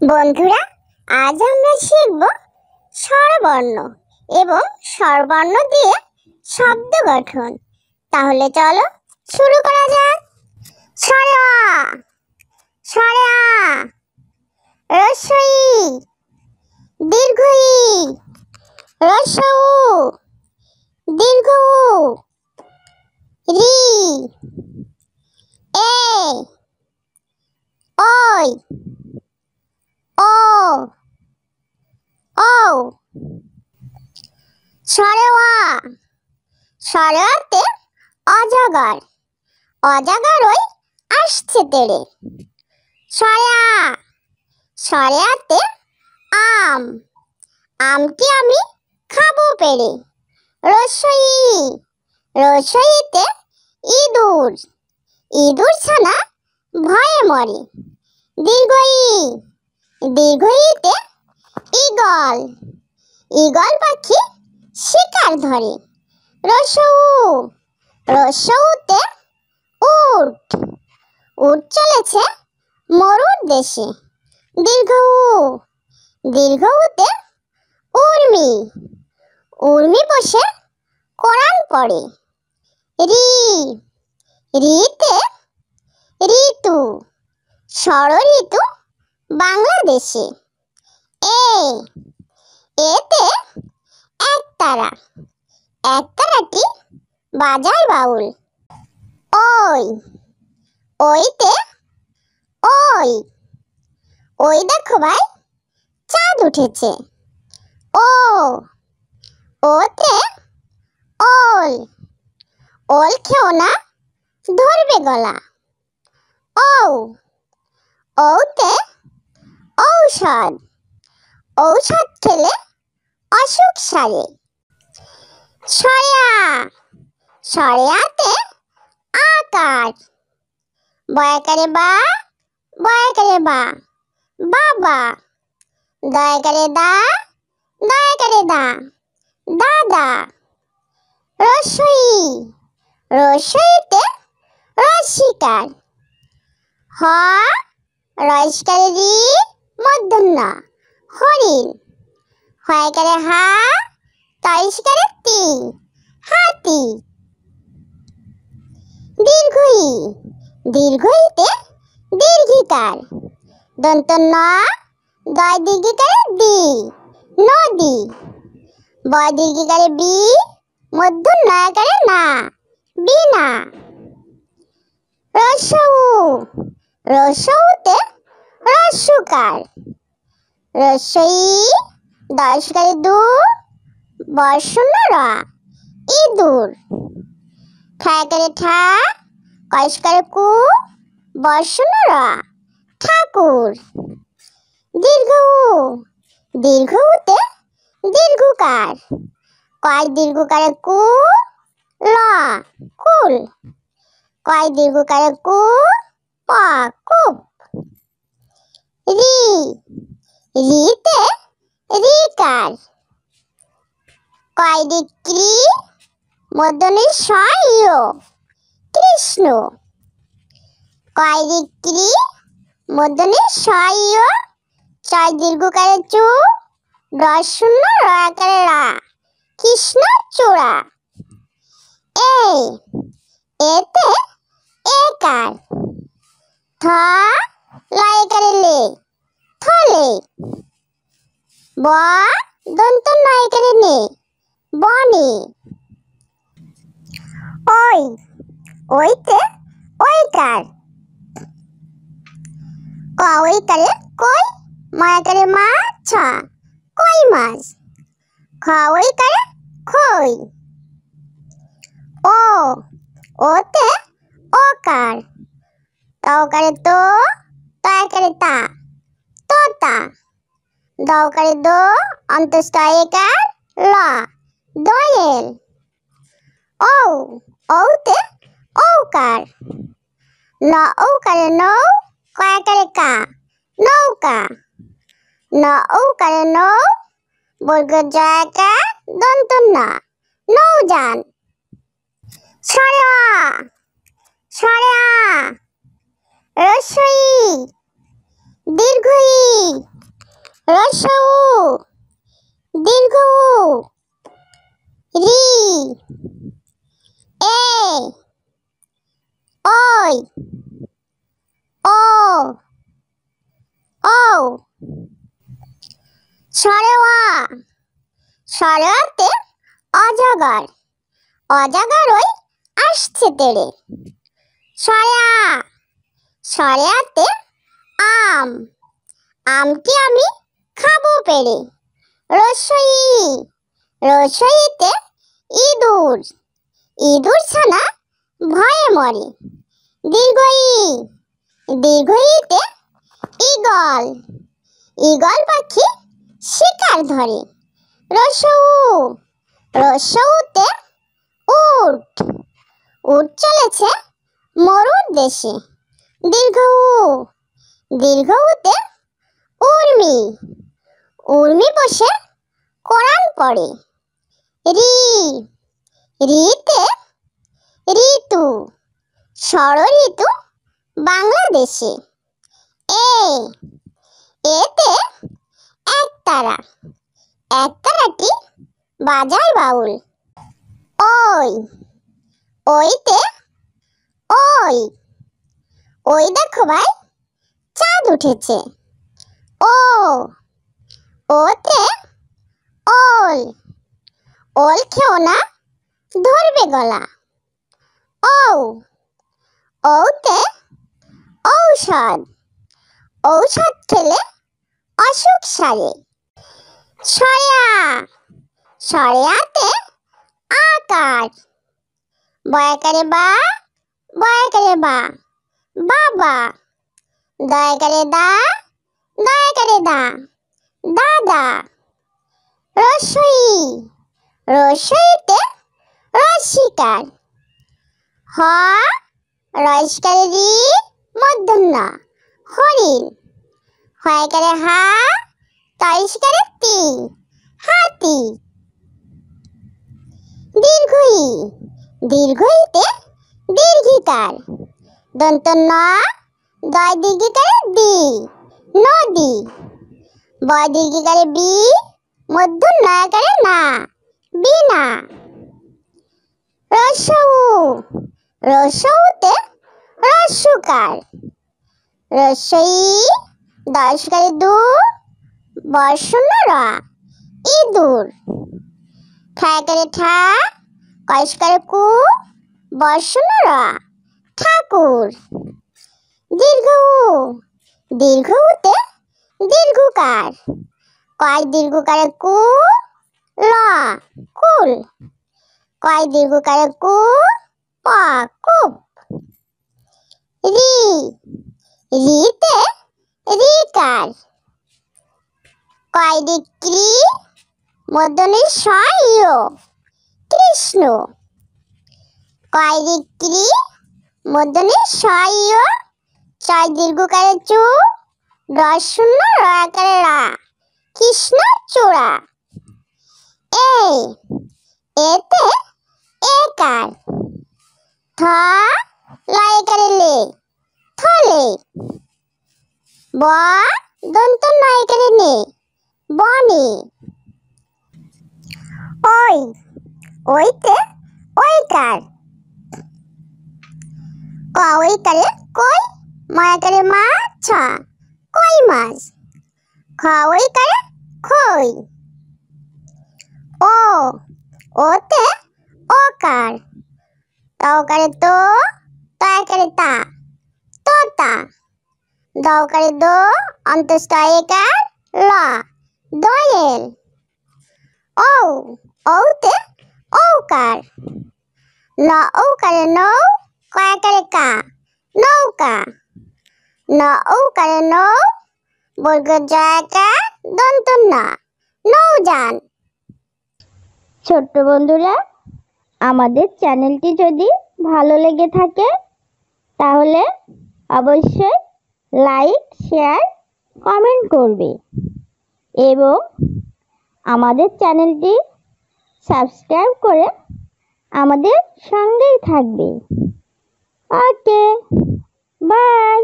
বন্ধুরা, আজ আমরা শিখব স্বরবর্ণ এবং স্বরবর্ণ দিয়ে শব্দ গঠন। তাহলে চলো শুরু করা যাক। স্বরে আ, স্বরে আ, রস্বই, দীর্ঘই, রস্বউ, দীর্ঘ উ, রি, এ, ওই, ও, ও। স্বরে আ, স্বরে আতে অজগর, অজগরই আসছে তেড়ে। স্বরে আ, স্বরে আতে আম, আমটি আমি খাবো পেড়ে। রস্বই, রস্বইতে ইঁদুর, ইঁদুর ছানা ভয়ে মরে। দীর্ঘই, দীর্ঘইতে ঈগল, ঈগল পাখি শিকার ধরে। রস্বউ, রস্বউতে উট, উট চলেছে মরুর দেশে। দীর্ঘউ, দীর্ঘউতে উর্মি, উর্মি বসে কোরআন পড়ে। রি, রিতে ঋতু, ষড়ঋতু বাংলাদেশে। এ, এতে একতারা, একতারাটি বাজায় বাউল। ওই, ওইতে ওই, ওই দেখো ভাই চাঁদ উঠেছে। ও, ওতে ওল, ওল খেও না ধরবে গলা। ও, ওতে ঔষধ, ঔষধ খেলে অসুখ সারে। স্বরে আ, স্বরে আতে আকার, বয়াকারে বা, বয়াকারে বা, বাবা। দয়াকারে দা, দয়াকারে দা, দাদা। রস্বই, রস্বইতে রসিকার। হ, রয়স্কারে রি, মূর্ধন্য হরিণ। হয়কারে হা, তয়স্কারে তি, হাতি। দীর্ঘই, দীর্ঘইতে দীর্ঘিকার। দন্ত ন, দয় দীর্ঘিকারে দি, নদী। বয় দীর্ঘিকারে বি, মূর্ধন্য আকারে না, বিনা। রস্বউ, রস্বউতে রস্যকার। রস্বই, দয়স্কারে দু, বর্ষণ্য র, ইঁদুর। ঠায়কারে ঠা, কয়স্কারে কু, বর্ষণ্য র, ঠাকুর। দীর্ঘউ, দীর্ঘউতে দীর্ঘকার। কয় দীর্ঘকারে কু, ল, কুল। কয় দীর্ঘকারে কু, প, কূপ। রি, রিতে রিকার। কয় রিক্রি, মূর্ধন্য স ইয়, কৃষ্ণ। কয় রিক্রি, মূর্ধন্য স ইয়, ছয় দীর্ঘকারে চু, রস্যণ্য র আকারে রা, কৃষ্ণ চূড়া। এ, এতে একার। থ, লয়কারে লে, থলে। ব, দন্ত নয়কারে নে, বনে। ওই, ওইতে ওইকার। ক, ওইকারে কই, ময়াকারে মা, ছ, কই মাছ। খ, ওইকারে খই। ও, ওতে ওকার। তকারে তো, তয়াকারে তা, তোতা। দকারে দো, অন্তস্থ একার, ল, দোয়েল। ও, ওতে ঔকার। ন, ঔকারে নৌ, কয়াকারে কা, নৌকা। ন, ঔকারে নৌ, বর্গ জয়াকার, দন্ত না, নৌযান। স্বরে আ, স্বরে আ, রস্বই, দীর্ঘই, রস্য উ, দীর্ঘ উ, রি, এ, ওই, ও, ঔ। স্বরে অ, স্বরে অতে অজগর, অজগর ওই আসছে তেড়ে। স্বরে আ, স্বরে আতে আম, আমটি আমি খাবো পেড়ে। রস্য ই, রস্য ইতে ইঁদুর, ইঁদুর ছানা ভয়ে মরে। দীর্ঘ ই, দীর্ঘ ইতে ঈগল, ঈগল পাখি শিকার ধরে। রস্য উ, রস্য উতে উট, উট চলেছে মরুর দেশে। দীর্ঘ উ, দীর্ঘ উতে উর্মি, উর্মি বসে কোরআন পড়ে। রি, রিতে ঋতু, ষড়ঋতু বাংলাদেশে। এ, এতে একতারা, একতারাটি বাজায় বাউল। ওই, ওইতে ওই, ওই দেখো ভাই চাঁদ উঠেছে। ও, ওতে ওল, ওল খেও না ধরবে গলা। ঔ, ঔতে ঔষধ, ঔষধ খেলে অসুখ সারে। স্বরে আ, স্বরে আতে আকার, বয়াকারে বা, বয়াকারে বা, বাবা। দয়াকারে দা, দয়াকারে দা, দাদা। রস্য ই, রস্য ইতে রস্যিকার। হ, রস্যকারে রি, মূর্ধন্য হরিণ। হয়কারে হা, তয়স্কারে তি, হাতি। দীর্ঘ ই, দীর্ঘ ইতে দীর্ঘিকার। দন্ত ন, দয় দীর্ঘিকারে দি, নদী। বয় দীর্ঘিকারে বি, মূর্ধন্য আকারে না, বিনা। রস্য উ, রস্য উতে রস্যকার। রস্য ই, দয়স্কারে দু, বর্ষণ্য র, ইঁদুর। ঠায়কারে ঠা, কয়স্কারে কু, বর্ষণ্য র, ঠাকুর। দীর্ঘ উ, দীর্ঘ উতে দীর্ঘকার। কয় দীর্ঘকারে কু, ল, কুল। কয় দীর্ঘকারে কু, প, কূপ। রি, রিতে রিকার। কয় রিক্রি, মূর্ধন্য স ইয়, কৃষ্ণ। কয় রিক্রি, মূর্ধন্য স ইয়, ছয় দীর্ঘকারে চু, রস্যূন্য র আকারে রা, কৃষ্ণ চূড়া। এ, এতে একার। থ, লয়কারে লে, থলে। ব, দন্ত নয়কারে নে, বনে। ওই, ওইতে ওইকার। ক ওইকারে কই, ময়াকারে মা, ছ, কই মাছ। খ ওইকারে খই। ও, ওতে ওকার। তকারে তো, তয়াকারে তা, তোতা। দকারে দো, অন্তস্থ একার, ল, দোয়েল। ঔ, ঔতে ঔকার। ন ঔকারে নৌ, কয়াকারে কা, নৌকা। ন ঔকারে নৌ, বর্গ জয়াকার, দন্ত না, নৌযান। ছোট্ট বন্ধুরা, আমাদের চ্যানেলটি যদি ভালো লেগে থাকে তাহলে অবশ্যই লাইক, শেয়ার, কমেন্ট করবে এবং আমাদের চ্যানেলটি সাবস্ক্রাইব করে আমাদের সঙ্গেই থাকবে। ওকে, বাই।